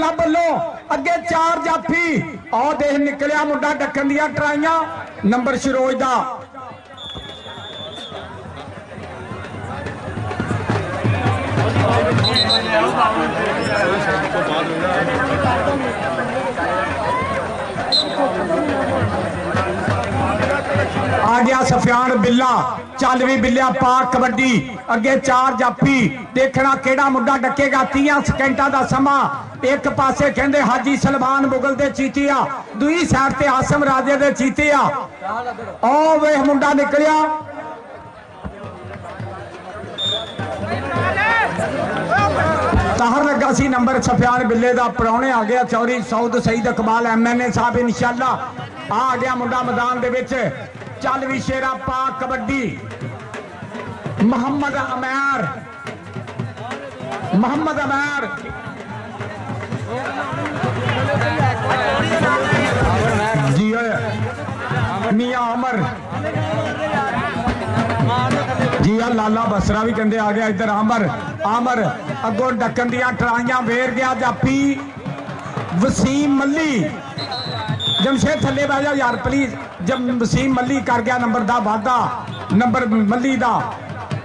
Club वालों अगे 4 जाफी आओ देख निकलिया मुंडा डकन दियां ट्राइयां नंबर शिरोज दा आ गया सफियान बिल्ला चल भी बिल्लिया पाक कबड्डी अगे 4 जाफी देखना केड़ा मुंडा डकेगा 30 सेकंडा का समा एक पासे कहंदे हाजी सलमान मुगल दे चीतिया दूई साइड ते आसम राजे दे चीतिया ओ वे मुंडा निकलिया ताहर लगा सी नंबर सफियान बिल्ले का परौने आ गया चौरी सऊद सईद इकबाल MNA साहब इंशाअल्लाह आ गया मुंडा मैदान दे विच चल भी शेरा पाक कबड्डी मोहम्मद अमैर जी मियां अमर जी लाला बसरा भी कहते आ गया इधर आमर अगों डकन दियां ट्राइयां वेर गया जाफी वसीम मल्ली जमशेद थले बह जाओ यार प्लीज जब वसीम मल्ली कर गया नंबर दा वादा नंबर मल्ली दा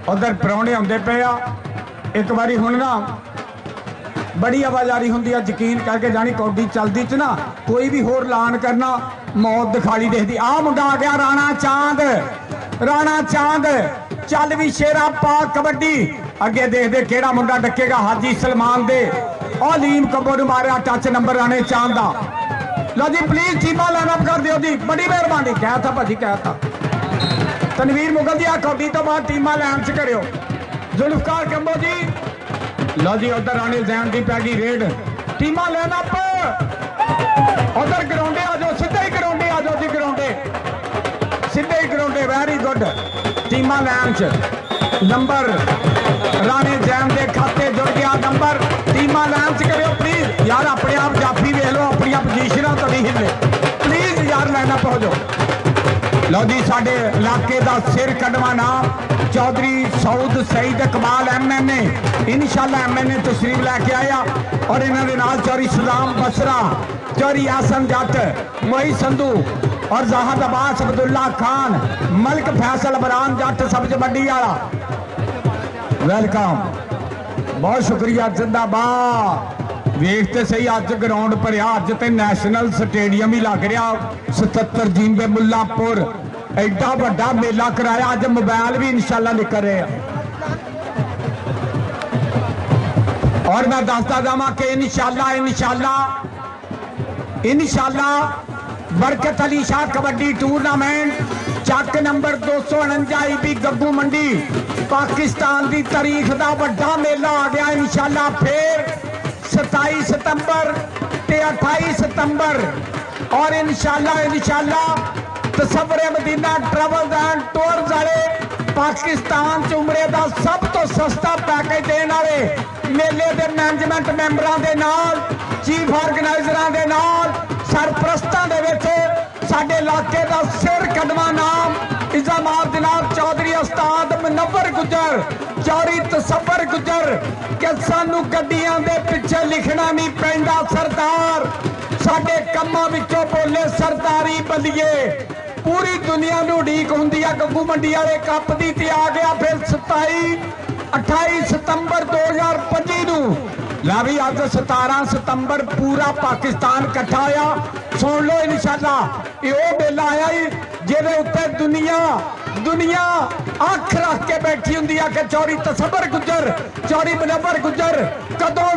उधर परौने आते पे आ एक बारी हुण ना बड़ी आवाजारी होंगी है यकीन करके जानी कौडी चलती च ना कोई भी होर ऐलान करना मौत दिखाली देखती आ मुंडा आ गया राणा चांद चल भी शेरा पाक कबड्डी अगे देखते केड़ा मुंडा डकेगा हाजी सलमान दे अलीम कब्बो नूं मारिया टच नंबर राणे चांद दा लो जी प्लीज टीमा लाइनअप कर दियो जी बड़ी मेहरबानी कहता भाजी कहता तनवीर मुगल दी कौडी तो बाद टीमा लाइन च करियो जुल्फकार कंबो जी लो जी उधर राणे जैन की पै गई रेड टीमा लाइनअप उधर ग्राउंडे आ जाओ सीधे ही ग्राउंडे आ जाओ जी सीधे ही ग्राउंडे वेरी गुड टीमा लाइन च नंबर राणे जैन के खाते जुड़ गया नंबर टीमा लाइन च करियो प्लीज यार अपने आप जाफी वेख लो अपन पोजीशन तो नहीं हिले प्लीज यार लाइनअप हो जाओ लो जी साडे इलाके का सिर कड़वा नाम चौधरी सऊद सईद इकबाल MNA इंशाअल्लाह MNA तशरीफ लैके आया और इन्होंने नाल चौरी सलाम बसरा चौरी आसन जट मोई संधू और जाहद अब्बास अब्दुल्ला खान मलिक फैसल बरान जट सब्ज मंडी वाला वेलकम बहुत शुक्रिया जिंदाबाद वेखते सही अज ग्राउंड भरिया अज तो नैशनल स्टेडियम ही लग रहा 77 जिंबे मुल्लापुर एडा बड़ा मेला कराया अज मोबाइल भी इंशाअल्लाह निकल रहे हैं और मैं दसदा जावा कि इंशाअल्लाह बरकत अली शाह कबड्डी टूरनामेंट चक नंबर 249 IB गग्गू मंडी पाकिस्तान की तारीख का बड़ा मेला आ गया इंशाअल्लाह फिर 27 सितंबर ते 28 सितंबर और इंशाअल्लाह तसव्वुर मदीना ट्रैवल एंड टूर्स वाले पाकिस्तान च उमरे का सब तो सस्ता पैकेज देने वाले मेले के मैनेजमेंट मैंबरों के नाल चीफ ऑर्गेनाइजर के नाल सरप्रस्तां दे विच साडे इलाके का सिर कदमा नाम इज़ामात जनाब चौधरी उस्ताद मुनव्वर गुजर चौरी तसव्वुर गुजर कि सानू गड्डियां दे पिछे लिखना नहीं पैंदा सरदार साडे कम्मां विचों बोले सरदारी बल्लिए पूरी दुनिया नूं उड़ीक हुंदी है गग्गू मंडी वाले कप दी ते आ गया फिर 27-28 सितंबर 2025 नूं ला भी अज 17 सितंबर पूरा पाकिस्तान इकट्ठा आया सुन लो इंशाअल्लाह ये मेला आया ही जिहदे उत्ते दुनिया अख रख के बैठी हुंदी है कि चौरी तसव्वुर गुजर चौरी मुनव्वर गुजर कदों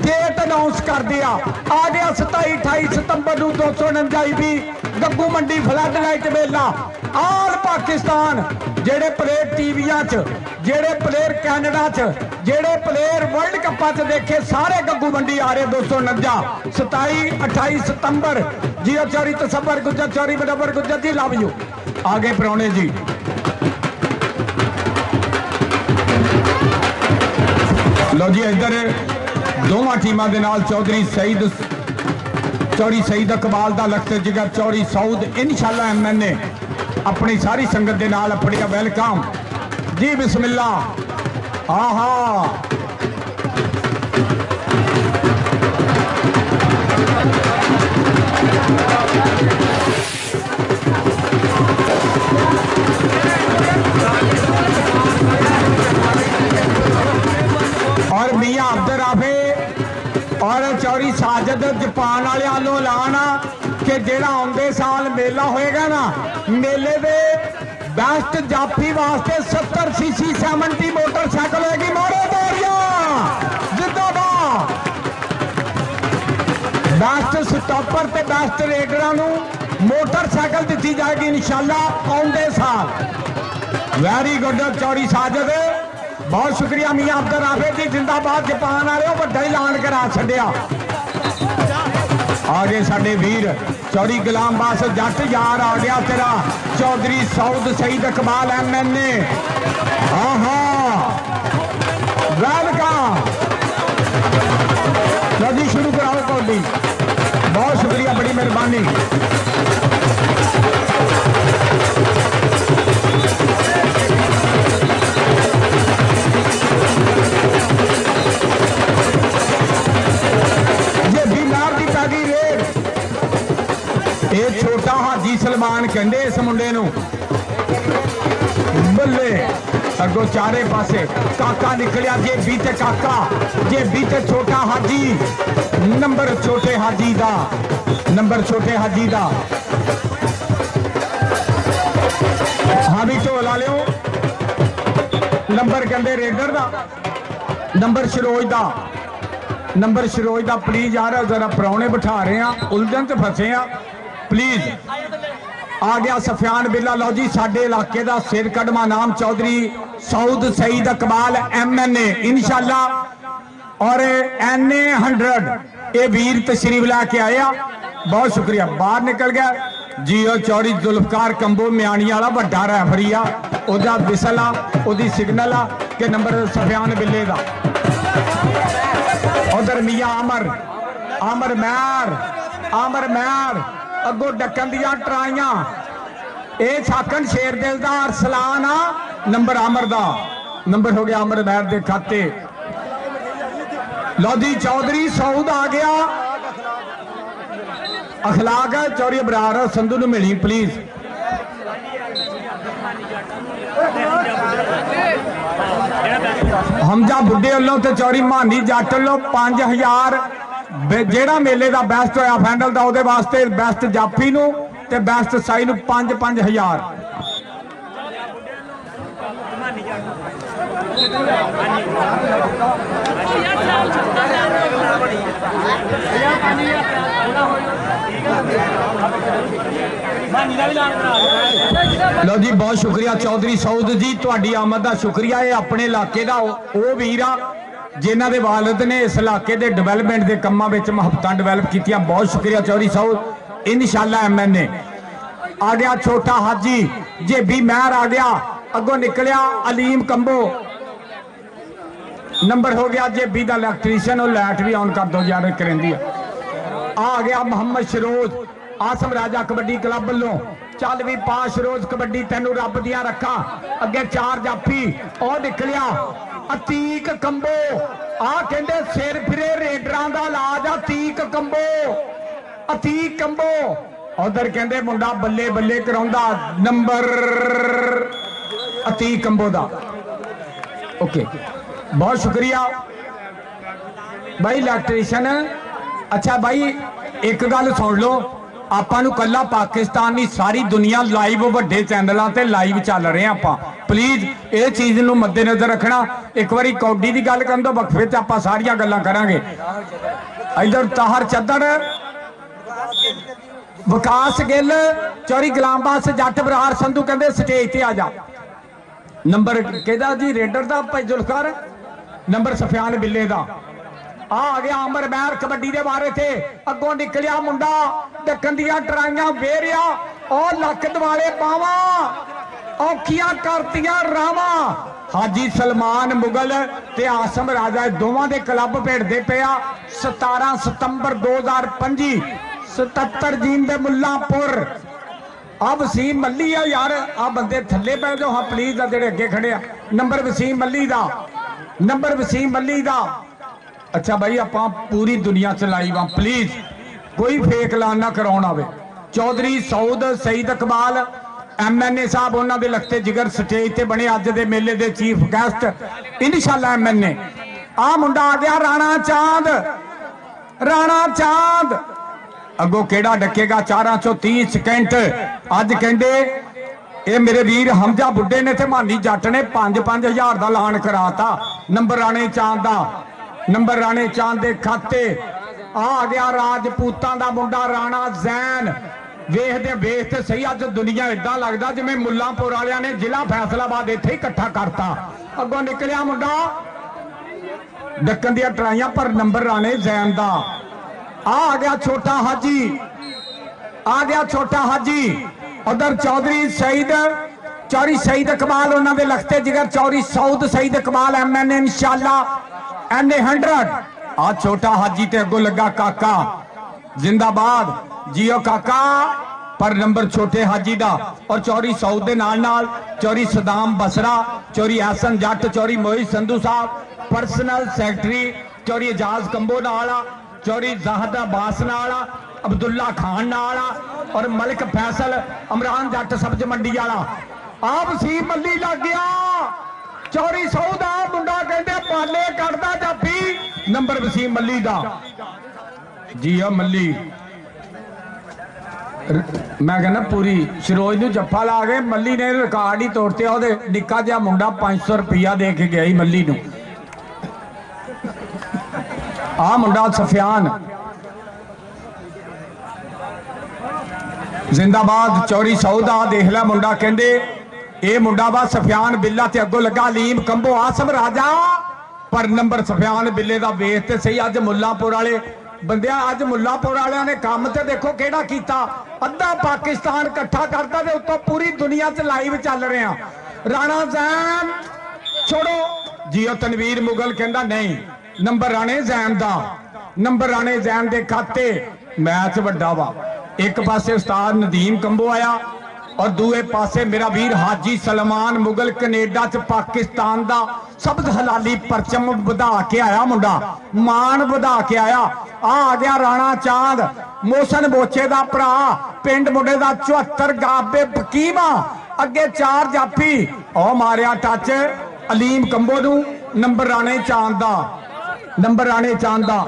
डेट अनाउंस कर दिया आ गया 27-28 सितंबर 249 IB गग्गू मंडी फ्लड लाइट मेला आल पाकिस्तान जेड़े प्लेयर टीवियां च जेड़े प्लेयर कैनेडा च जेड़े प्लेयर वर्ल्ड कपा च देखे सारे गग्गू मंडी आ रहे 249 27-28 सितंबर जी चौरी तसव्वुर गुजर चौरी मुनव्वर गुजर जी लव यू आगे परौने जी लो जी इधर दोवां टीमां दे नाल चौधरी सईद इकबाल दा लखत जिगर चौरी सऊद इंशाअल्लाह MNA अपनी सारी संगत दे नाल अपनी वेलकम जी बिस्मिल्लाह आहा मियां अब्दुल राफे और चौधरी साजिद जापान वाले वालों ऐलान कि जेड़ा आउंदे साल मेला होएगा ना, मेले दे बेस्ट जाफी वास्ते 70 सीसी 70 मोटरसाइकिल होगी। मारो तारियां, जिंदाबाद। बेस्ट स्टॉपर ते बेस्ट रेडरां नूं मोटरसाइकिल दी जाएगी इंशाअल्लाह आउंदे साल। वेरी गुड चौधरी साजिद, बहुत शुक्रिया मियां अब्दुल राफे जी, जिंदाबाद। जापान वाले बड़ा ऐलान करा छड्डिया। आगे साडे वीर चौधरी गुलाम बास जट यार आ गया तेरा, चौधरी सऊद सईद इकबाल MNA। हाँ हाँ वेलकम। लो जी शुरू कराओ कौडी। बहुत शुक्रिया, बड़ी मेहरबानी। ये छोटा हाजी सलमान कहते इस मुंडे नूं, बल्ले अगो चारे पासे काका निकलिया। जेबी ते काका, जेबी ते छोटा हाजी, नंबर छोटे हाजी दा, नंबर छोटे हाजी दा। हाँ भी ढोल ला लियो। नंबर कहते रेडर दा, नंबर शरोज दा, नंबर शरोज दा। प्लीज यार जरा परौने बिठा रहे हैं, उलझन च फसे हैं, प्लीज। आ गया सफियान बिल्ला। लो जी साडे इलाके का सिर कड़मा नाम चौधरी सऊद सईद इकबाल MNA इंशाअल्लाह और NA 100 ये वीर तशरीफ लैके आया। बहुत शुक्रिया। बाहर निकल गया जी। ओ चौधरी जुल्फकार कंबो म्याणी वाला बड़ा रैफरी आ, ओदा विसल आ, ओदी सिग्नल आ कि नंबर सफियान बिल्ले का। उधर मियां आमर मैर अगो डकन दियां ट्राइयां। ये छाकन शेर दिल दा अरसलान आ, नंबर आमर दा, नंबर हो गया आमर मैर दे खाते। लो जी चौधरी सऊद आ गया। अखलाक है चौधरी अबरार संधू नूं मिली प्लीज। हमजा बुढ़े वालों ते चौधरी मानी जट वालों 5000 जेड़ा मेले का बेस्ट होया फाइनल का उहदे वास्ते बेस्ट जाफी नूं ते बेस्ट साई नूं 5-5000। लो जी बहुत शुक्रिया चौधरी सऊद जी, तुहाडी आमद का शुक्रिया। ये अपने इलाके का वो वीर आ जिन्हां दे वालिद ने इस इलाके के डिवेलपमेंट के कामों में महत्ता डिवेलप कीतियां। बहुत शुक्रिया चौधरी साहब। इंशाअल्लाह MNA आ गया। छोटा हाजी जेबी महर आ गया। अगों निकलिया अलीम कंबो, नंबर हो गया जेबी का इलैक्ट्रीशियन। और लाइट भी ऑन कर दो यार करेंदी। आ गया मोहम्मद शरोज आसम राजा कबड्डी क्लब वालों। चल भी पा शरोज कबड्डी तेनू रब दियां रखा। अगे 4 जाफी और निकलिया अतीक कंबो। आ कहते सिर फिरे रेडरां दा इलाज अतीक कंबो, अतीक कंबो। उधर कहते मुंडा बल्ले बल्ले कराउंदा, नंबर अतीक कंबो दा। ओके बहुत शुक्रिया भाई इलैक्ट्रीशियन। अच्छा भाई एक गल सुन लो, आपां नूं कल्ला पाकिस्तान नहीं सारी दुनिया लाइव वड्डे चैनलों ते लाइव चल रहे हैं। आपां प्लीज ये चीज़ नूं मद्देनजर रखना। एक बारी कौडी की गल करन दो, वक्फे च आपां सारियां गल्लां करांगे। इधर ताहर चद्दड़, विकास गिल, चौधरी गुलाम बास जट बरार संधू कहते स्टेज ते आ जा। नंबर कहदा जी रेडर दा भाई जुल्फकार, नंबर सफियान बिल्ले दा। आ गया अमर महर कबड्डी के बारे थे। अगों निकलिया मुंडा डकन दियां ट्राइयां वेरिया और लक दवाले पावा औखियां करतियां रावा। हाजी सलमान मुगल ते आसम राजा दोवां दे क्लब भेड़ते पे। 17 सितंबर 2025 77 जीन दे मुल्लापुर। अब वसीम मल्ली है यार, आ बंदे थले पै जाओ हाँ प्लीज। जेडे अगे खड़े नंबर वसीम मल्ली दा, नंबर वसीम मल्ली दा। अच्छा भाई आप पूरी दुनिया च लाइव आ, प्लीज कोई फेक लान ना कराउण आवे। चौधरी सऊद सईद इकबाल MNA साहब उन्होंने लगते जिगर स्टेज ते बने अज दे मेले दे चीफ गेस्ट इंशाअल्लाह। MNA आ मुंडा आ गया राणा चांद, राणा चांद अगों केड़ा डकेगा 430 सेकंड। अज कहंदे ये मेरे वीर हमजा बुढ़े ने ते मानी जट ने 5-5 हज़ार का ऐलान कराता। नंबर राणे चांद का, नंबर राणे चांद के खाते आ गया राजपूतां दा मुंडा राणा जैन। वेखदे वेखते सही अज दुनिया इदां लगदा जिवें मुल्लांपुर वालियां ने जिला फैसलाबाद इत्थे इकट्ठा करता। अगों निकलिया मुंडा डक्कन दियां ट्राइयां पर नंबर राणे जैन दा। आ गया छोटा हाजी, आ गया छोटा हाजी। उधर चौधरी सईद, चौधरी सईद इकबाल उन्होंने लखते जिगर, चौधरी सऊद सईद इकबाल MN इंशाअल्लाह NA 100। आ छोटा हाजी ते अगों लगा काका जिंदाबाद जियो काका पर नंबर छोटे हाजी दा। और चौधरी सऊद दे नाल नाल चौधरी सदाम बसरा, चौधरी हसन जट, चौधरी मोहित संधू साहब पर्सनल सैकटरी, चौधरी एजाज कंबो नाल, चौधरी जाहद अब्बास नाल, अब्दुल्ला खान नाल और मलिक फैसल इमरान जट सब्ज मंडी वाला। आप वसीम मल्ली लग गया चौधरी सऊद आ मुंडा कहते पाले कटदा जाफी नंबर वसीम मल्ली दा। जी आ मल्ली मैं कहना पूरी शिरोज नूं जप्फा ला गए। मल्ली ने रिकॉर्ड ही तोड़ते ओहदे निक्का जिहा मुंडा 500 रुपया दे के गया ही मल्ली नूं। आ मुंडा सफियान जिंदाबाद चौधरी सऊदा देख लिया मुंडा कहंदे ये मुंडा वा सफियान बिल्ला ते अगों लगा अलीम कंबो आसम राजा पर नंबर सफियान बिल्ले दा वेख ते सही। अज मुल्लांपुर वाले बंदिया अज मुल्लांपुर वालियां ने काम ते देखो केड़ा कीता। अद्धा पाकिस्तान इकट्ठा करता ते उत्तों पूरी दुनिया च लाइव चल रहे हैं। राणा जैन छोड़ो जियो तनवीर मुगल कहंदा नहीं नंबर राणे जैन दा, नंबर राणे जैन दे खाते मैच वड्डा वा। एक पासे उस्ताद नदीम कंबो आया और दूए पासे मेरा वीर हाजी सलमान मुगल कनेडा च पाकिस्तान दा सबद हलाली परचम वधा के आया मुंडा, मान वधा के आया। आ गया राणा चांद मोशन बोचे दा भरा पिंड मुंडे दा 74 गाबे बकीमा अगे 4 जाफी ओ मारिया टच अलीम कंबो नूं। नंबर राणे चांद दा, नंबर राणे चांद दा।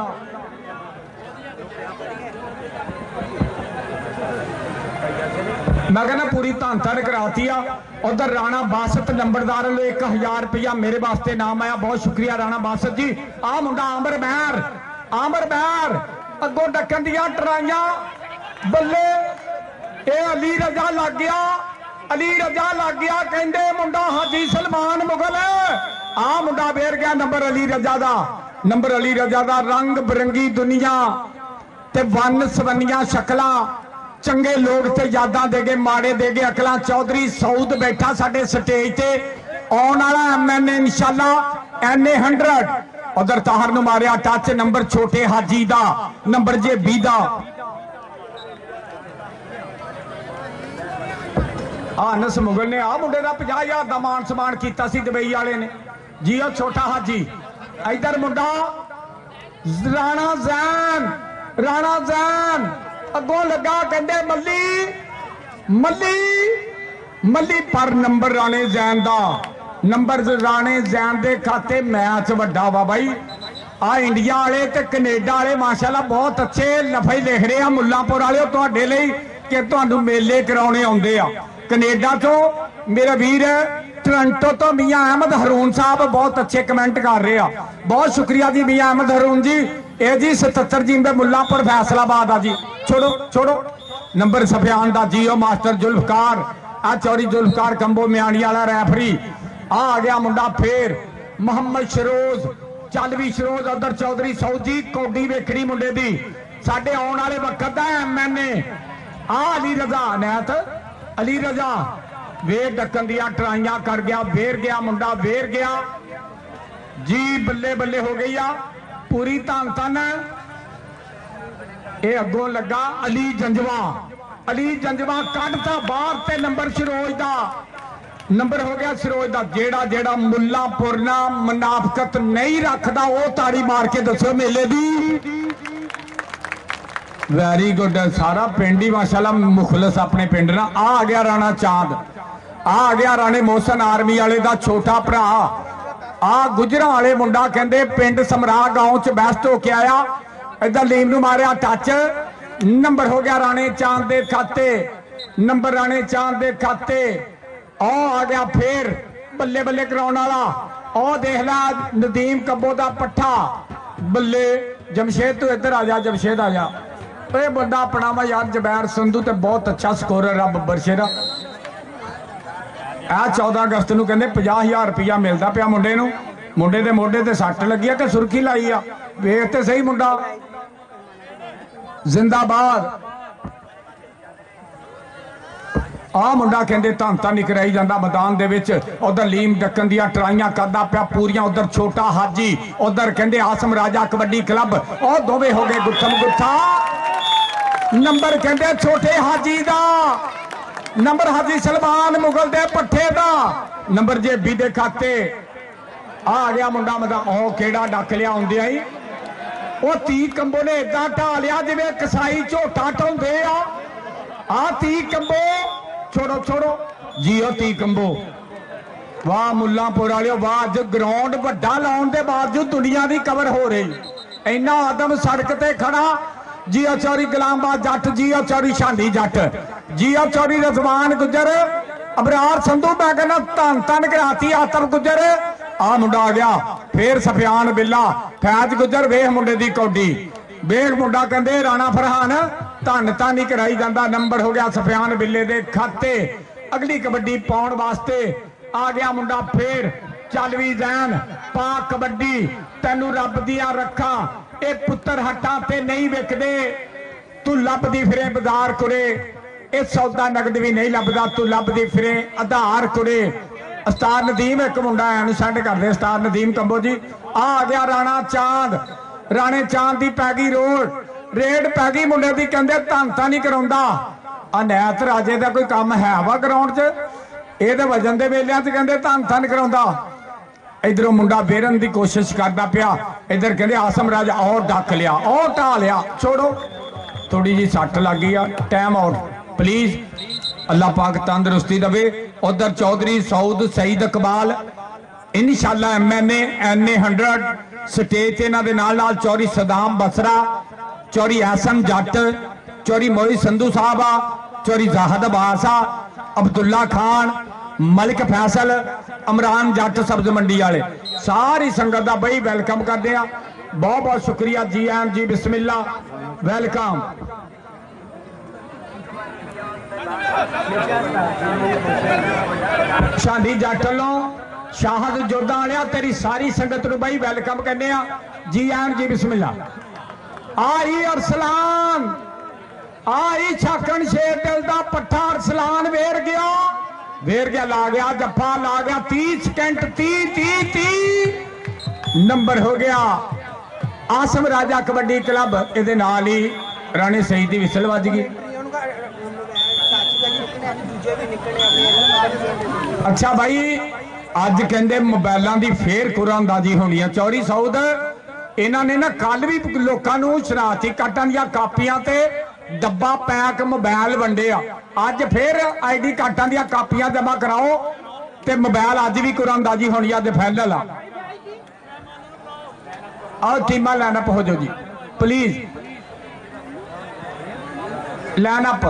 मैं कहना पूरी धन धन कराती आ। उधर राणा बासत नंबरदार 1000 रुपया मेरे वास्ते नाम आया, बहुत शुक्रिया राणा बासत जी। आ मुंडा आमर महर, आमर महर अगों डकन दियां ट्राइयां बल्ले ए अली रजा लग गया, अली रजा लग गया कहंदे मुंडा हाजी सलमान मुगल। आ मुंडा बेर गया नंबर अली रजा दा, नंबर अली रजा दा। रंग बिरंगी दुनिया ते वन सवनियां शक्लां चंगे लोग ते यादां दे गए माड़े दे गए अकलां। चौधरी सऊद बैठा साडे स्टेज ते आउण वाला MN इंशाअल्लाह NA 100। उधर ताहर नूं मारिया टच नंबर छोटे हाजी दा, नंबर जेबी दा। अनस मुगल ने आ मुंडे दा 50,000 दा मान सम्मान कीता सी दुबई वाले ने जी। ओ छोटा हाजी इधर मुंडा राणा जैन, राणा जैन अगों लगा कहंदे मल्ली मल्ली मल्ली पर नंबर राणे जैन दा, नंबर राणे जैन दे खाते मैच वड्डा वा भाई। आ इंडिया वाले ते कनेडा वाले माशाल्लाह बहुत अच्छे लफे लिख रहे हैं मुल्लांपुर वाले तुहाडे लई कि तुहानू मेले कराउणे आउंदे आ। कनेडा तो मेरा वीर टोरंटो तो मियां अहमद हरून साहब बहुत अच्छे कमेंट कर रहे हैं, बहुत शुक्रिया जी मियां अहमद हरून जी। ए जी 77 जी मुल्लांपुर फैसलाबाद आ जी। छोड़ो छोड़ो नंबर सफियान दा जी। ओ मास्टर जुल्फकार आ चौधरी जुल्फकार कंबो म्याणी वाला रैफरी। आ गया मुंडा फिर मोहम्मद शरोज चलवी शरोज। उधर चौधरी सऊदी कौडी वेखनी मुंडे दी साडे आउण वाले वक्त दा MNA। आ अली रजा नैत अली रजा वेर डकन दियां ट्राइयां कर गया, वेर गया मुंडा वेर गया जी। बल्ले बल्ले हो गई आ पूरी धन धन। ये अगों लगा अली जंजवा, अली जंजवा कढ़ता बाहर ते नंबर सिरोज दा, नंबर हो गया सिरोज दा। जेड़ा जेड़ा मुल्लांपुर ना मुनाफकत नहीं रखदा वो ताड़ी मार के दसो मेले दी। वेरी गुड सारा पिंड ही माशाल्लाह मुखलस अपने पिंड ना। आ गया राणा चांद, आ गया राणे मोहसन आर्मी वाले दा छोटा भरा। आ गुजरा वाले मुंडा कहते पिंड समरा गांव च बेस्ट होके आया। इधर लीम नूं मारिया टच, नंबर हो गया राणे चांद दे खाते, नंबर राणे चांद दे खाते। आ गया फिर बल्ले बल्ले कराउण वाला। ओ देख ला नदीम कंबो दा पट्ठा, बल्ले जमशेद तू इधर आ जा, जमशेद आ जा। ये बंदा अपना वा यार जबैर संधू तो बहुत अच्छा स्कोरर आ बब्बर शेरा। आ 14 अगस्त नूं कहंदे 50,000 रुपया मिलता पिया मुंडे नूं। मुंडे दे मोढे ते सट्ट लगी आ कि सुर्खी लाई आ, वेख ते सही मुंडा जिंदाबाद। आ मुंडा कहंदे धन धन कराई जांदा मैदान दे विच। उधर लीम डक्कन दियां ट्राइयां करदा पिया पूरियां। उधर छोटा हाजी, उधर कहंदे आसम राजा कबड्डी क्लब। और दोवें हो गए गुत्थम गुत्था। नंबर कहंदे छोटे हाजी दा, नंबर हाजी सलमान मुगल दे पट्ठे दा, नंबर जेबी दे खाते। आ गया मुंडा मैदान। ओ केड़ा डक लिया आउंदे आई। ओ 30 कंबो ने इदां ढा लिया जिवें कसाई झोटा ढाउंदे आ 30 कंबो। छोड़ो छोड़ो जी, 30 कंबो। वाह मुल्लांपुर वालियो वाह। अज ग्राउंड वड्डा लाउण दे बावजूद दुनिया दी कवर हो रही। इन्ना आदम सड़क ते खड़ा। जी चौरी गुलामबाद जट, जी चौरी शांडी जट, जी चौरी रजवान गुजर, अबरार संधू। मैं कहना धन धन कराती आतम गुजर। आ मुंडा आ गया फिर सफियान बिल्ला, फैज गुजर। वेख मुंडे दी कौडी, वेख मुंडा कहंदे राणा फरहान धन धन ही कराई जांदा। नंबर हो गया सफियान बिल्ले दे खाते। अगली कबड्डी पाउण वास्ते आ गया मुंडा फिर। चल भी जैन पा कबड्डी, तैनू रब दिया रखा। ये पुत्र हट्टां ते नहीं विकदे, तू लभदी फिरे बाजार कुरे। ये सौदा नगद भी नहीं लभदा, तू लभदी फिरे आधार कुरे। उस्ताद नदीम एक मुंडा है सेंड कर दे, उस्ताद नदीम कंबो जी। आ गया राणा चांद, राणे चांद दी पै गई रोड, रेड पै गई मुंडे दी। कहंदे धन धन नहीं कराउंदा। अनैत राजे का कोई काम है वा ग्राउंड च? ये वजन के वेलिया च कहंदे धन धन कराउंदा। इधरों मुंडा बेरन की कोशिश करता पिया। इधर कहते आसम राज और डक लिया, और ढा लिया। छोड़ो थोड़ी जी सट लग गई आ, टाइम आउट प्लीज। अल्लाह पाक तंदुरुस्ती दवे। उधर चौधरी सऊद सईद इकबाल इंशाअल्लाह MNA NA 100 स्टेज इन्हां दे नाल नाल चौरी सदाम बसरा, चौरी एसएम जट, चौरी मोई संधू साहब आ, चौरी जाहद अब्बास आ, अब्दुल्ला खान, मलिक फैसल, इमरान जट सब्ज मंडी वाले सारी संगत का बई वेलकम करते हैं। बहुत बहुत शुक्रिया जी एम जी, बिस्मिल्ला वेलकम। शांडी जट लो शाहद जोधा वालिया तेरी सारी संगत नूं बई वेलकम करने जी एम जी, बिस्मिल्ला। आई अरसलान, आई छाकन शेर दिल दा पट्ठा। अरसलान वेर गया ला गया जफा ला गया। 30 सेकंड 30 नंबर हो गया आसम राजा कबड्डी क्लब। ये नाल ही राणे सईद की विसल वज गई। अच्छा भाई अज कहते मोबाइलों की फेर कुरानंदाजी होनी है। चौरी सऊद इन्होंने ना कल भी लोगों शरारती काटां दी कापियां ते डब्बा पैक मोबाइल वंडे आ। अज फिर ID कार्डां दी कापियां जमा कराओ ते मोबाइल अज भी कुरानंदाजी होनी। अज फाइनल आओ टीमां लाइन अप हो जाओ जी प्लीज, लाइन अप।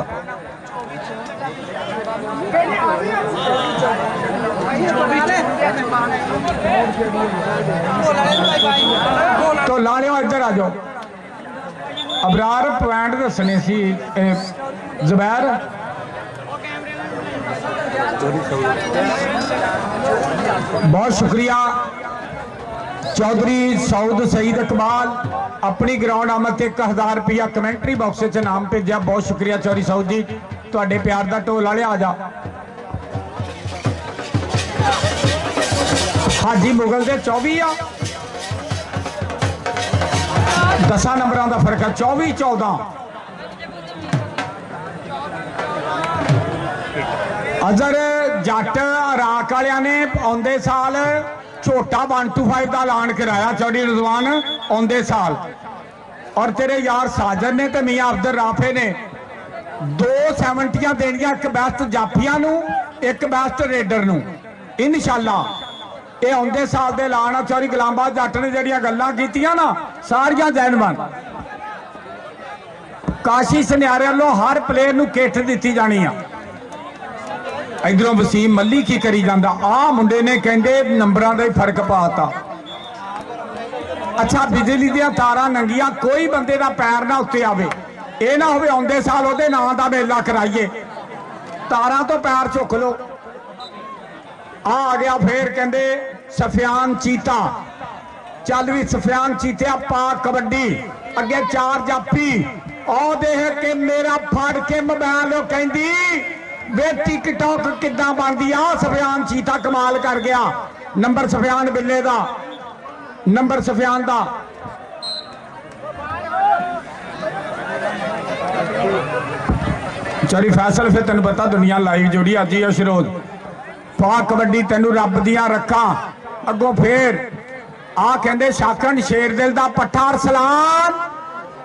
तो ला लियो, इधर आ जाओ। अबरार पॉइंट दसने सी जुबैर। बहुत शुक्रिया चौधरी सऊद सईद इकबाल अपनी ग्राउंड आमद 1000 रुपया कमेंटरी बॉक्स च नाम भेजा। बहुत शुक्रिया चौधरी सऊद जी, तुहाडे प्यार का ढोल वाले आ जा। हाजी मुगल दे 24 आ, 10 नंबरों का फर्क है। 24-14 अजर जट राक वालिया ने आउंदे साल झोटा 125 का ऐलान कराया। चौधरी रिजवान आउंदे साल, और तेरे यार साजन ने ते मियां अब्दुल राफे ने 2 70 देनियां, एक बेस्ट जाफिया नूं, एक बेस्ट रेडर नूं। इंशाअल्लाह ये आउंदे साल दे ऐलान चौधरी गुलामबाद जट ने जिहड़ियां गल्लां कीतियां ना सारियां जैनवन। काशी सुनियारे वालों हर प्लेयर नूं किट दित्ती जानी आ। इधरों वसीम मल्ली की करी जांदा आ मुंडे ने कहंदे नंबरां दा ही फर्क पाता। अच्छा बिजली दियां तारां नंगियां कोई बंदे दा पैर ना उत्ते आवे ये ना होवे आउंदे साल ओहदे नां दा मेला कराइए तारां तो पैर चुक लो। आ गया फिर कहंदे सफियान चीता चल भी सफियान चीतिया पा कबड्डी अगे 4 जाफी ओ देख के मेरा फड़ के मोबाइल कहंदी वे टिकटॉक किदां बनदी आ। सफियान चीता कमाल कर गया। नंबर सफियान बिल्ले दा नंबर सफियान दा चौधरी फैसल फिर तेन पता दुनिया लाइव जुड़ी अज ही अशरोज पा कबड्डी तेन रब दियां रखा अगों फिर आ कहंदे शाकन शेरदिल दा पट्ठा सलाम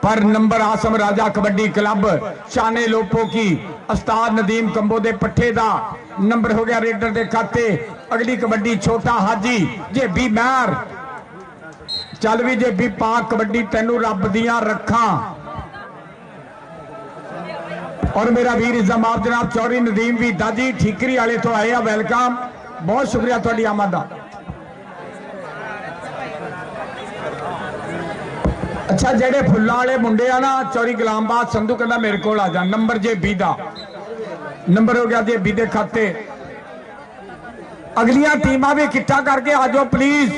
पर नंबर आसम राजा कबड्डी क्लब शाने लोपो की उस्ताद नदीम कंबो दे पट्ठे दा नंबर हो गया रेडर दे खाते। अगली कबड्डी छोटा हाजी जेबी मैर चल भी जेबी पा कबड्डी तेनू रब दियां रखा। और मेरा वीर इज़ामाब जनाब चौधरी नदीम भी दाजी ठीकरी वाले तो आए हैं वेलकम बहुत शुक्रिया थोड़ी आमद का। अच्छा जेडे फुल्लां वाले मुंडे आ ना चौधरी गुलामबाद संधू कहता मेरे को आ जा नंबर जेबी दा नंबर हो गया जेबी दे खाते। अगलियां टीमां भी इकट्ठा करके आ जाओ प्लीज।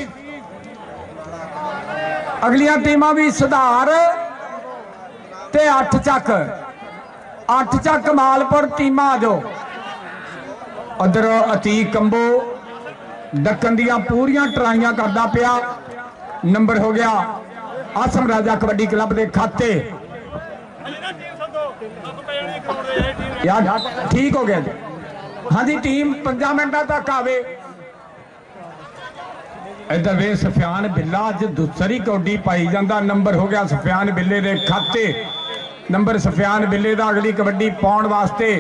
अगलियां टीमां भी सुधार ते 8 चक मालपुर टीमां आ जाओ। उधर अतीक कंबो दक्कन दियां पूरियां ट्राइयां करदा पिया। नंबर हो गया आसम राजा कबड्डी क्लब के खाते यार ठीक हो गया जी। हाँ जी टीम 5 मिनटों तक आवे। इधर वे सफियान बिल्ला अज दूसरी कौडी पाई जाता। नंबर हो गया सफियान बिल्ले के खाते। नंबर सफियान बिल्ले का अगली कबड्डी पाउण वास्ते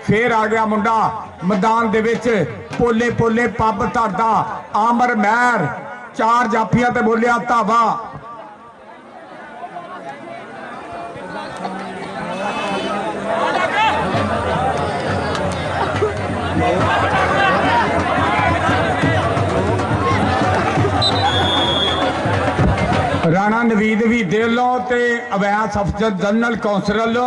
फिर आ गया मुंडा मैदान दे विच पोले पोले पब धरदा आमर महर 4 जाफियां ते बोलिया धावा। राणा नवीद भी दे लो ते अवैस अफसर जनरल कौंसल लो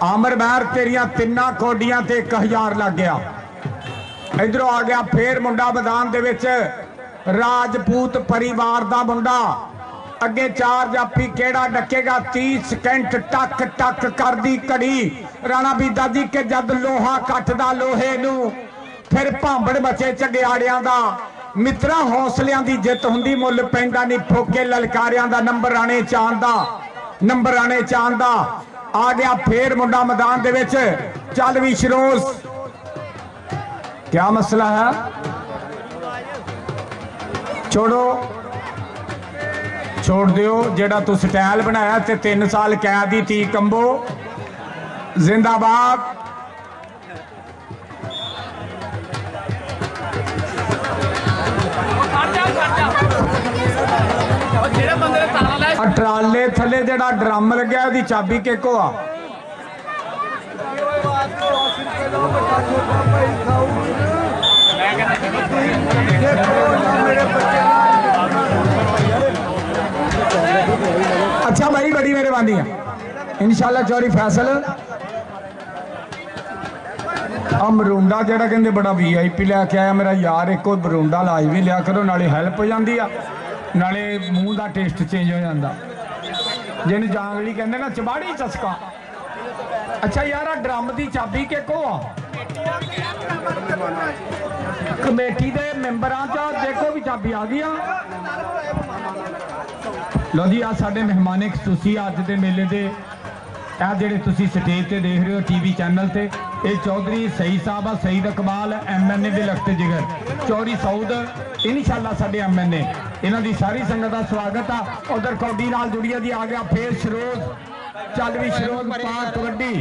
आमर महर तेरिया 3 कौडियां ते 1000 लग गया। इधरों आ गया फिर मुंडा मैदान दे विच राजपूत परिवार दा मुंडा अगे 4 जाफी केड़ा डकेगा 30 सेकंड टक टक कर दी घड़ी। राणा बीदा जी के जद लोहा कटदा लोहे नू फिर भांबड़ मचे झगड़ियां दा मित्रा हौसलियां दी जित हुंदी मुल पैंदा नहीं फोके ललकारियां दा। नंबर आने चांद दा नंबर आने चांद दा आ गया फिर मुंडा मैदान दे विच चल भी शरोज क्या मसला है छोड़ो छोड़ दियो जेड़ा तू स्टाइल बनाया ते 3 साल कैद ही ती कंबो जिंदाबाद। ट्राले थले जेड़ा ड्रम लग्या दी चाबी के को आ अच्छा भाई बड़ी मेहरबानी है इंशाल्लाह चौधरी फैसल आ मरूंडा जेड़ा कहंदे बड़ा VIP लैके आया मेरा यार एक मरूंडा लाज भी लिया करो नाले हैल्प हो जाती आ नाले मूँह का टेस्ट चेंज हो जाता जिन्हें जांगली कहते ना चबाड़ी चस्का। अच्छा यार ड्रम की चाबी के को आ कमेटी के मैंबरां च देखो भी चाबी आ गई। लो जी आ साडे मेहमान खसूसी अज के मेले के आ जेडे तुसी स्टेज ते देख रहे हो TV चैनल ते ये चौधरी सईद साहब आ सईद इकबाल MNA दे लखते जिगर चौधरी सऊद इंशाअल्लाह साडे MNA इन्हां दी सारी संगत का स्वागत आ। उधर कौडी नाल जुड़िया जी आ गया फिर शरोज चल भी शरोज पा कबड्डी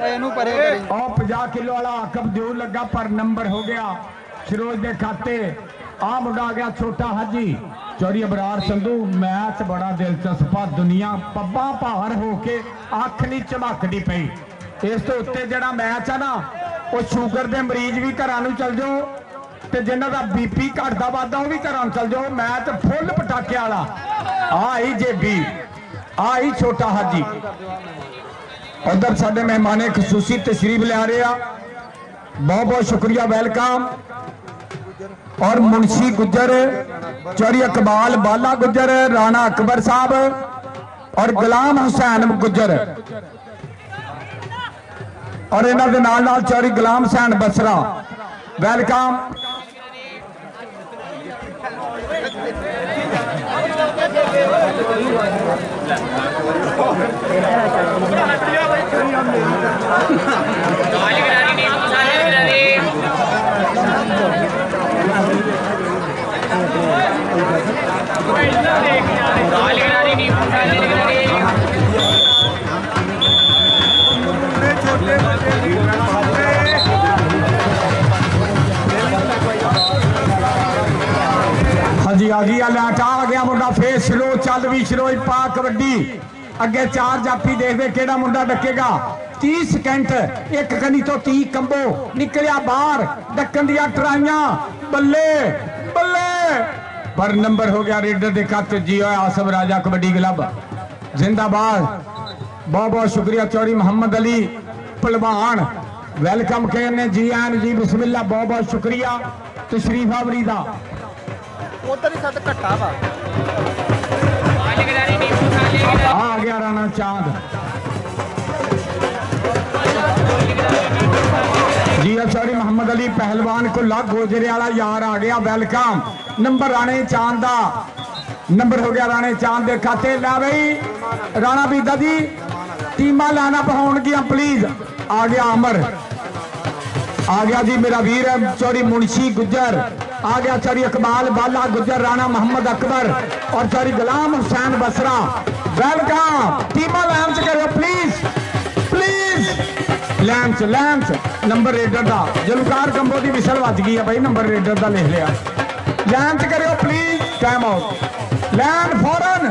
50 किलो वाला आकब जोर लगा पर नंबर हो गया शरोज के खाते आ मुंडा आ गया छोटा हाजी चौरी अबरार संधू। मैच बड़ा दिलचस्प आ, दुनिया पब्बा भार होके अख नहीं झमकदी पई। इस तो उत्ते जिहड़ा मैच है ना वो शूगर के मरीज भी घर चल जाओ ते जिन्हां दा बीपी घटदा वधदा वो भी घर चल जाओ। मैच फुल पटाके वाला। आई जेबी आई छोटा हाजी। उधर साडे मेहमान खसूसी तशरीफ लिया रहे आ, बहुत बहुत शुक्रिया वेलकम। और मुंशी गुजर चौरी इकबाल बाला गुजर राणा अकबर साहब और गुलाम हुसैन गुजर और इन्हां दे नाल नाल चौरी गुलाम हुसैन बसरा वेलकम। हाँ जी आ गई लैट आ गया मुंडा फिर शुरू चल भी शुरू पा कबड्डी अगे चार जाफी देखते केड़ा मुंडा डकेगा। 30 सेकंड एक कनी तो 30 कंबो निकलिया बाहर डकन दिया ट्राइया बल्ले बल्ले पर नंबर हो गया रेडर दे खाते जी आसम राजा कबड्डी क्लब जिंदाबाद। बहुत बहुत शुक्रिया चौरी मोहम्मद अली पहलवान वेलकम कहने जी एन जी बिस्मिल्लाह। बहुत बहुत शुक्रिया तशरीफ आवरी दा। आ गया राणा चांद जी चौरी मोहम्मद अली पहलवान कुल्ला गोजरे वाला यार आ गया वेलकम। नंबर राणे चांद दा नंबर हो गया राणे चांद दे खाते ला बई राणा बीदा जी टीमा लाना पहुंच प्लीज। आ गया अमर आ गया जी मेरा वीर चौरी मुंशी गुजर आ गया चौरी इकबाल बाला गुजर राणा मोहम्मद अकबर और चौरी गुलाम हुसैन बसरा वेलकम। टीमा लैंच करो प्लीज प्लीज लैंच लैंच नंबर रेडर का जलूकार कंबो की विसल बज गई है भाई नंबर रेडर का लिख लिया लैंच करो प्लीज टाइम आउट लैंड फौरन।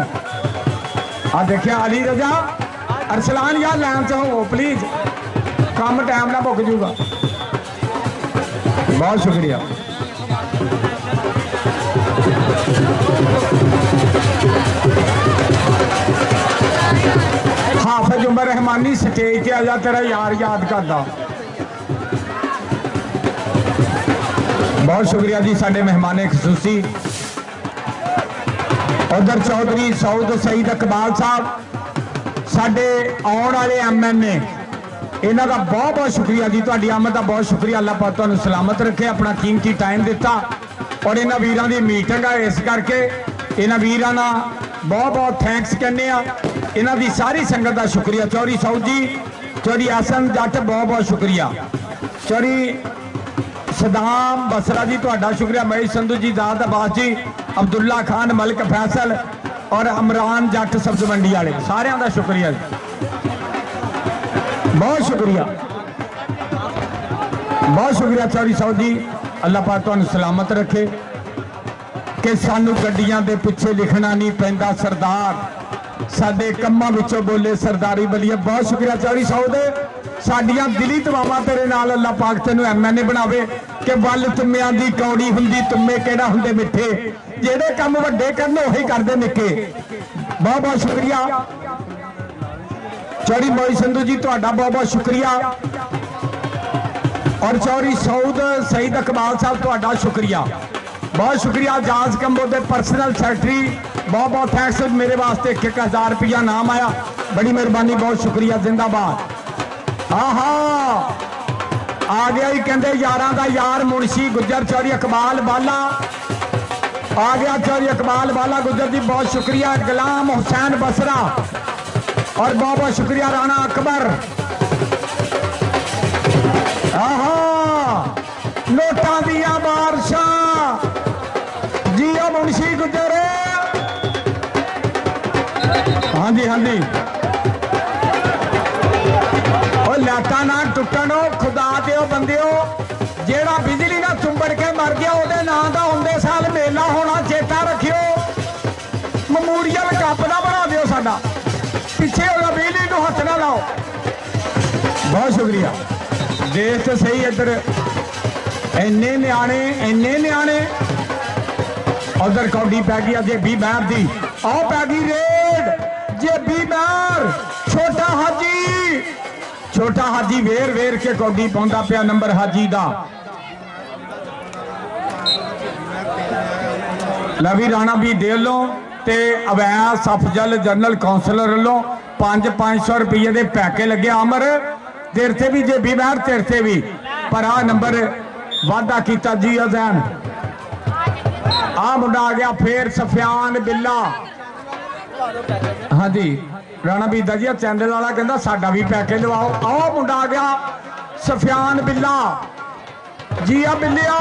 आ देखिया अली रजा अरसलान यार लैंच हो प्लीज काम टाइम ना मुक जूगा। बहुत शुक्रिया। हाफिज उमर रहमानी स्टेज से आजा तेरा यार याद करदा। बहुत शुक्रिया जी साडे मेहमान खसूसी। उधर चौधरी सऊद सईद इकबाल साहब साडे आने वाले MNA इन्हों का बहुत बहुत शुक्रिया जी। तुहाडी आमद का बहुत शुक्रिया। अल्लाह पाक तुहानू सलामत रखे अपना कीमती टाइम दिता और इन्होंने वीरों की मीटिंग है इस करके इन्होंने वीरों का बहुत बहुत थैंक्स कहने इन्हों की सारी संगत का शुक्रिया। चौरी सऊद जी चौरी एसएम जट बहुत बहुत शुक्रिया। चौरी सदाम बसरा जी तुहाडा शुक्रिया। महेश संधू जी दाद अब्बास जी अब्दुल्ला खान मलिक फैसल और इमरान जट सब्ज मंडी वाले सारिਆਂ का शुक्रिया जी। बहुत शुक्रिया बहुत शुक्रिया चौरी सऊद जी। अल्लाह पाक तुहानू सलामत रखे कि सानू गड्डियां दे पिछे लिखना नहीं पैंदा सरदार साडे कम्मां विचों बोले सरदारी बलिए। बहुत शुक्रिया चौरी सऊद साडियां दिली दुआवां तेरे नाल अल्लाह पाक तैनू MNA बनावे कि वल तुम्मियां दी कौड़ी हुंदी तुम्मे केड़ा हुंदे मिठे जेड़े काम वड्डे करन ओही करदे निक्के। बहुत बहुत शुक्रिया चौरी मोई संधू जी तुहाडा बहुत बहुत शुक्रिया और चौरी सऊद सईद इकबाल साहब तुहाडा शुक्रिया। बहुत शुक्रिया जाज कंबो के पर्सनल सैकटरी बहुत बहुत थैंक्स मेरे वास्ते 1000 रुपया नाम आया बड़ी मेहरबानी बहुत शुक्रिया जिंदाबाद। हाँ हाँ आ गया ही कहते यारां दा यार मुंशी गुजर चौरी इकबाल बाला आ गया चौरी इकबाल बाला गुजर जी बहुत शुक्रिया। गुलाम हुसैन बसरा और बहुत बहुत शुक्रिया राणा अकबर। नोटा दिया बारशा जियो मुंशी गुजर। हाँ जी हाँ जी और लाटा ना टुटन खुदा दो बंदे जेड़ा बिजली ना चुंबड़ के मर गया वो नाम का आंदे साल पिछे हो जाओ, बिजली को हथ ना लाओ। बहुत शुक्रिया। देख तो सही इधर इन्ने न्याणे उधर कौडी पै गई जेबी महर की। आओ पै गई रेड जेबी महर। छोटा हाजी वेर वेर के कौडी पाउंदा पिया नंबर हाजी दा। लवी राणा भी दे लो ते अवैस अफजल जनरल कौंसलर वालों 500 रुपये के पैके लगे। अमर तेरे से भी जेबी महर तेरे से भी पर आ नंबर वादा किया जी अजैन। आ मुंडा आ गया फिर सफियान बिल्ला। हाँ जी राणा भी जी चैनल वाला कहता साडा भी पैके लवाओ। आओ मुंडा आ गया सफियान बिल्ला जी। आ बिल्लिया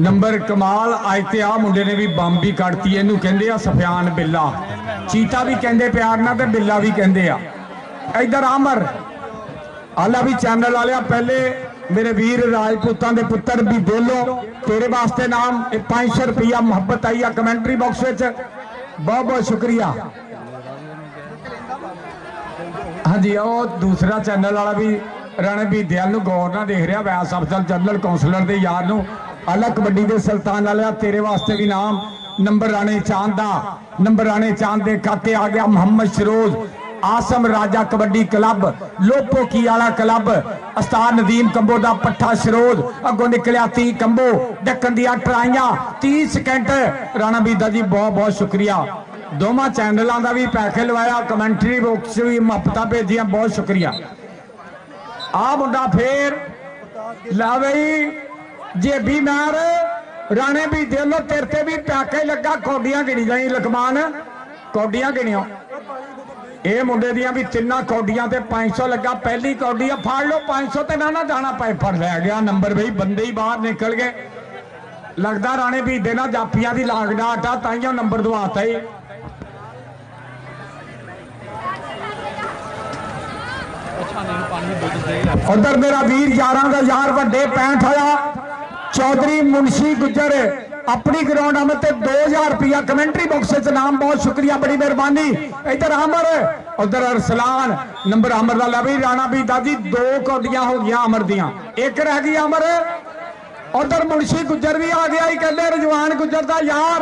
नंबर कमाल। अज ते आ मुंडे ने भी बंब भी कटती। इनू कहते आ सफियान बिल्ला। चीता भी कहते प्यार ना ते बिल्ला भी कहते आ। इधर अमर आला भी चैनल वाले पहले मेरे वीर राजपूतों के पुत्र भी दे लो तेरे वास्ते नाम 500 रुपया मुहब्बत आई है कमेंटरी बॉक्स में। बहुत बहुत शुक्रिया। हाँ जी वो दूसरा चैनल वाला भी राणे भी दयाल गौर ना देख रहा। वैस अफजल जनरल कौंसलर के यार न आला कबड्डी के सुल्तान वाले तेरे वास्ते भी नाम नंबर राणे चांद का। नंबर राणे चांद के खाते आ गया मोहम्मद शरोज। आसम राजा कबड्डी क्लब लोपो की आला क्लब उस्ताद नदीम कंबो दा पट्ठा शरोज अगों निकलिया 30 कंबो डकन दिया ट्राइयां 30 सेकंड। राणा बीदा जी बहुत बहुत शुक्रिया। दोवां चैनलों का भी पैके लवाया कमेंटरी बॉक्स भी मुहब्बतां भेजियां बहुत शुक्रिया। आ मुंडा फिर ला बई जेबी महर राणे भी दे लो तेरे ते भी पैके लगा। कौडियां गिनी जाई लकमान कौडियां गिनियो। ये मुंडे दियां भी 3 कौडियां ते 500 लगा। पहली कौडी फाड़ लो 500 ते ना जाना पाए फड़ लै गया नंबर बई बंदे ही बाहर निकल गए। लगता राणे भी देना जापियां दी लागड़ा आटा ताइयों नंबर दवाता ही। उधर मेरा वीर यारां दा यार वड्डे 65 होया चौधरी मुंशी गुजर अपनी ग्राउंड आमद 2000 रुपया कमेंटरी बॉक्स नाम बहुत शुक्रिया बड़ी मेहरबानी। इधर अमर उधर अरसलान नंबर अमर का लवी राणा भी दादी 2 कौडियां हो गई अमर दियां 1 रह गई अमर। उधर मुंशी गुजर भी आ गया ही कहते रजवान गुजर का यार।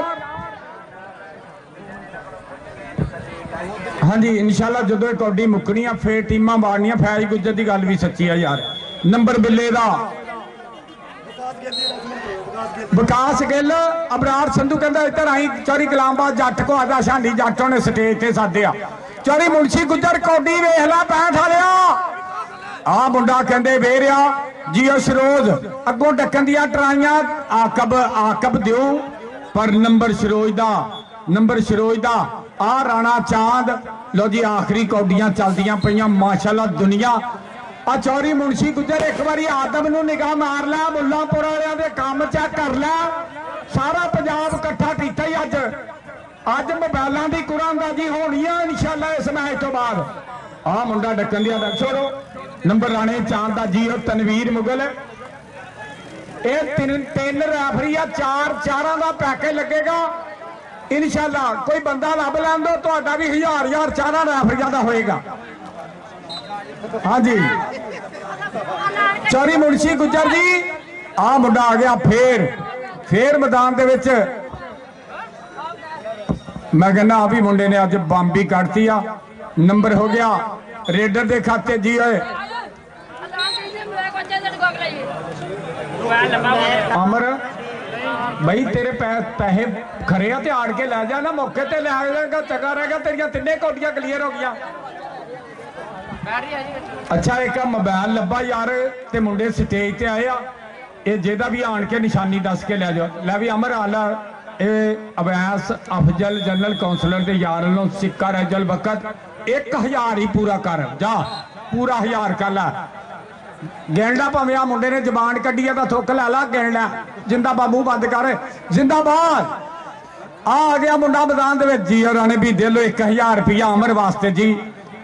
हाँ जी इंशाल्लाह जो कौडी मुकनी है फिर टीमां मारनिया। फैज गुजर की गल भी सच्ची है यार। नंबर बिल्ले का विकास गिल अबरार संधू कहता इधर आई चौरी कलामबाद जट को आदा शांडी जट ने स्टेज से साधिया। चौरी मुंशी गुजर कौडी वेख ला 65 वालिया। आ मुंडा कहते वेरिया जियो सरोज अगों डकन दिया ट्राइयां आकब दियो पर नंबर शरोज दा आ राणा चांद। लो जी आखिरी कौडियां चलदियां पईयां माशाअल्लाह दुनिया। आ चौरी मुंशी गुजर एक बारी आदम नूं निगाह मार ला मुल्लांपुर वालियां दे काम चेक कर ला। सारा पंजाब इकट्ठा कीता ही अज मोबाइलों की कुरानबाजी होनी है इंशाल्लाह इस मैच तो बाद। आ मुंडा डकन दिया छोड़ो नंबर राणे चांद दा जी तनवीर मुगल। ये 3 रैफरी आ 4 का पैके लगेगा इंशाल्लाह। कोई बंदा लभ लैन दो तो भी 1000 4 रैफरिया का होएगा। हाँ जी चौरी मुंशी गुजर जी आ मुंडा आ गया फिर मैदान दे विच। मैं कहना आ भी मुंडे ने अज बंब भी कटती आ। नंबर हो गया रेडर के खाते जी होए अमर बई तेरे पैसे खरे आ ते आड़ के लै जा ना मौके ते लै जाएगा चंगा रहेगा। तेरिया 3 कौडियां क्लीयर हो गया। अच्छा एक मोबाइल लब्भा यार ते मुंडे स्टेज ते आए आ। ये जेदा भी आन के निशानी दस के लै जाओ। लै भी अमर आला अवैस अफजल जनरल कौंसलर के यार लो सिक्का रजल वक्त 1000 ही पूरा कर जा पूरा 1000 कर ला। गेंडा भावे आ मुंडे ने जबान कड्डी है थुक लै ला गेंडा जिंदाबाद मुंह बंद कर जिंदाबाद। आ गया मुंडा मैदान दे विच जी राणे भी दे लो 1000 रुपया अमर वास्ते जी।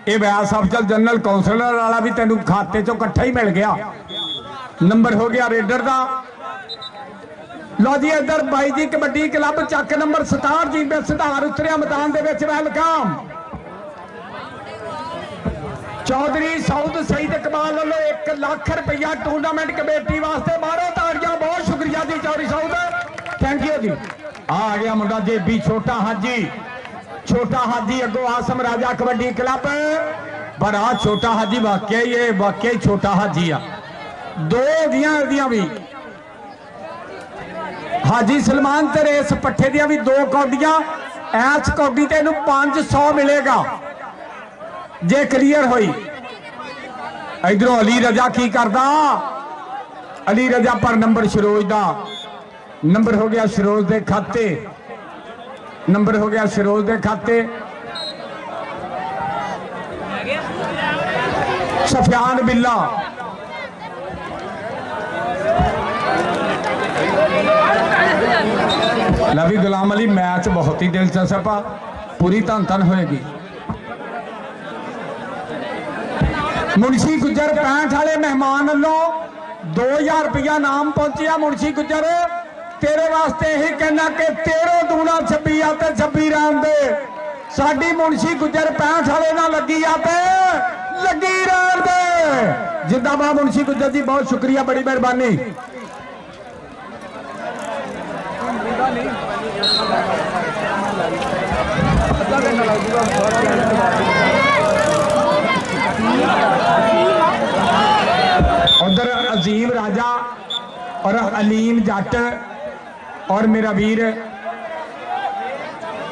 ये वैस अफजल जनरल कौंसलर वाला भी तेन खाते चो कट्ठा ही मिल गया। नंबर हो गया रेडर का। लो जी इधर बाई जी कबड्डी क्लब चक नंबर 67 जी में सुधार उतरिया मैदान के वेलकम चौधरी साउद सईद इकबाल वालों 1 लाख रुपया टूर्नामेंट कमेटी वास्ते मारो ताड़ियां। बहुत शुक्रिया जी चौधरी साउद, थैंक यू जी। आ गया मुंडा जेबी छोटा हाजी। छोटा हाजी अगो आसम राजा कबड्डी क्लब, पर आ छोटा हाजी वाकई छोटा हाजी आ। दो दियां भी हाजी सलमान तेरे इस पट्ठे दियां भी 2 कौडियां। ऐस कौडी ते 500 मिलेगा जे क्लीयर हुई। इधरों अली रजा की करदा, अली रजा पर नंबर शरोज दा नंबर हो गया शरोज दे खाते, नंबर हो गया शरोज दे खाते। सफियान बिल्ला लवी गुलाम अली मैच बहुत ही दिलचस्प आ, पूरी धन धन होएगी। मुंशी गुजर 65 वाले मेहमान वालों 2000 रुपया नाम पहुंचिया। मुंशी गुजर तेरे वास्ते यही कहना कि 13 दूना 26 आते 26 रहन दे। साडी मुंशी गुजर 65 वाले ना लगी आते लगी रहन दे। जिंदाबाद मुंशी गुजर जी, बहुत शुक्रिया, बड़ी मेहरबानी। उधर अजीम राजा और अलीम जट और मेरा वीर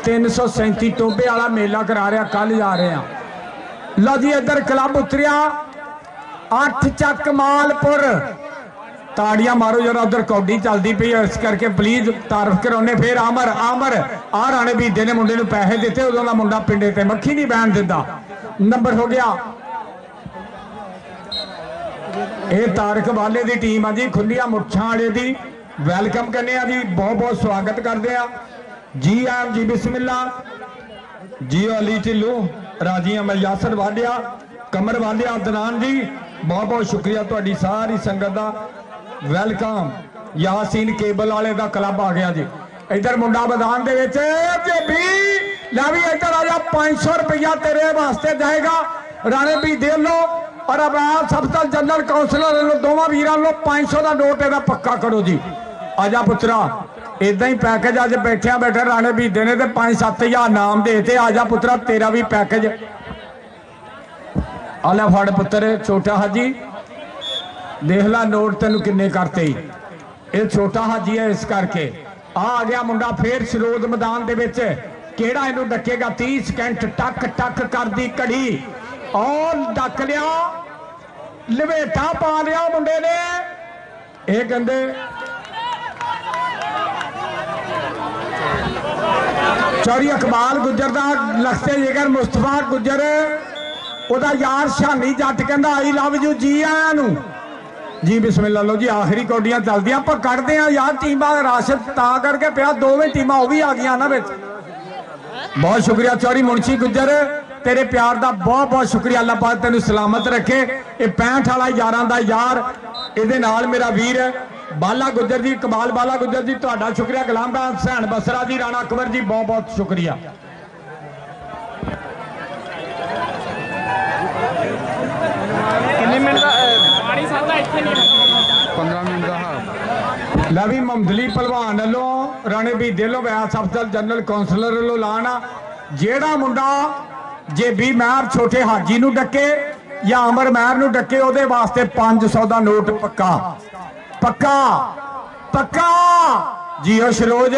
337 टोबे वाला मेला करा रहा, कल जा रहे हैं। लो जी इधर क्लब उतरिया 8 चक मालपुर, ताड़ियां मारो जरा। उधर कौडी चलती पई है, इस करके प्लीज तारफ कराने। फिर आमर आमर आ राणे बीदे ने मुंडे नूं पैसे दिते, उदों दा मुंडा पिंडे ते मक्खी नहीं बहन दिंदा। नंबर हो गया ये तारक वाले की टीम आ जी, खुलिया मुछां वाले की। वेलकम करने जी, बहुत बहुत स्वागत करते हैं जी। आम जी बिस्मिल्ला जी। अली ढिल्लू, राजी अमल, यासर वाडिया, कमर वाडिया, अदनान जी, बहुत बहुत शुक्रिया तुहाडी सारी संगत का। वेलकम। यासीन केबल वाले का क्लब आ गया जी। इधर मुंडा मैदान दे विच भी ला भी इधर आ जा। 500 रुपया तेरे वास्ते जाएगा राणे भी दे लो। और अब सबतल जनरल कौंसलर दोवां वीरां लो 500 का नोट इहदा पक्का करो जी। आजा पुत्रा, इदा ही पैकेज अज बैठे बैठे राणे बीदे ने 5-7 हज़ार नाम देते। आजा पुत्रा, तेरा भी पैकेज आला फड़ पुत्र। छोटा हाजी देख ला नोट तेन किन्ने करते ही, ये छोटा हाजी है इस करके। आ गया मुंडा फिर सरोद मैदान दे विच, केड़ा इनू डकेगा। 30 सेकंड टक टक कर दी घड़ी और डक लिया, लवेटा पा लिया मुंडे ने। ये कहते चौरी इकबाल गुजर का लखते जिगर मुस्तफा गुजर ओदा यार शानी जट कहता आई लव यू जी आया नू जी। बिस्मिल्लाह लो जी, आखिरी कौडियां चलदियां पर कटते हैं यार। टीमां रश ता करके पिया, दोवें टीमां वो भी आ गई ना विच। बहुत शुक्रिया चौरी मुंशी गुजर, तेरे प्यार का बहुत बहुत शुक्रिया। अल्लाह पाक तेन सलामत रखे। ये 65 वाला यारां दा यार, ये नाल मेरा वीर बाला गुजर जी, इकबाल बाला गुजर जी, तुहाडा शुक्रिया। गुलाम हुसैन बसरा जी, राणा अकबर जी, बहुत बहुत शुक्रिया। लवी ममदली भलवान वालों राणे भी दिलों वैस अफजल जनरल कौंसलर वालों लाना। जेड़ा मुंडा जे भी महर छोटे हाजी नू डके या अमर महर नू डके, ओदे वास्ते 500 का नोट पक्का पक्का पक्का जी। ओ शरोज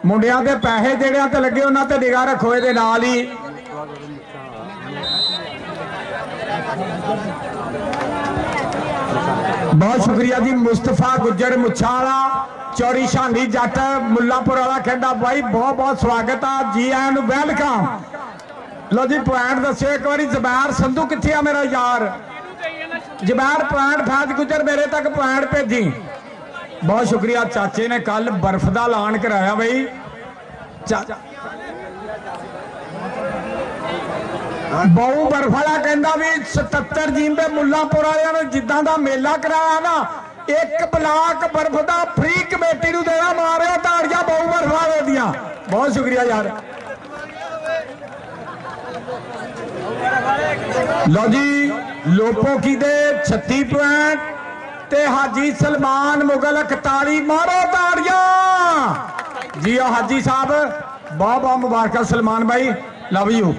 मुंडिया के पैसे जेड़े ते लगे उन्हां ते निगाह रखो। ये नाल ही बहुत शुक्रिया जी। मुस्तफा गुजर मुछाला, चौरी शानी जट मुल्लापुर वाला कहता भाई बहुत बहुत स्वागत है जी, एंड वेलकम। लो जी पॉइंट दसो एक बार। जबैर संधू किथे आ मेरा यार? जबैर पॉइंट फैज गुजर मेरे तक पॉइंट भेजी। बहुत शुक्रिया। चाचे ने कल बर्फ का ऐलान कराया बई। बहु बर्फ वाला कहता भी 77 जींबे मुल्लापुर वाले ने जिदा का मेला कराया ना, 1 ब्लाक बर्फ का फ्री कमेटी नूं देना। मारे ताड़ियां बहु बर्फ वाले दियां। बहुत शुक्रिया यार। लो जी लोपोकी दे 36 पॉइंट ते हाजी सलमान मुगल 41। मारो ताड़ियां जी हाजी साहब, बहुत बहुत मुबारक सलमान भाई, लव यू।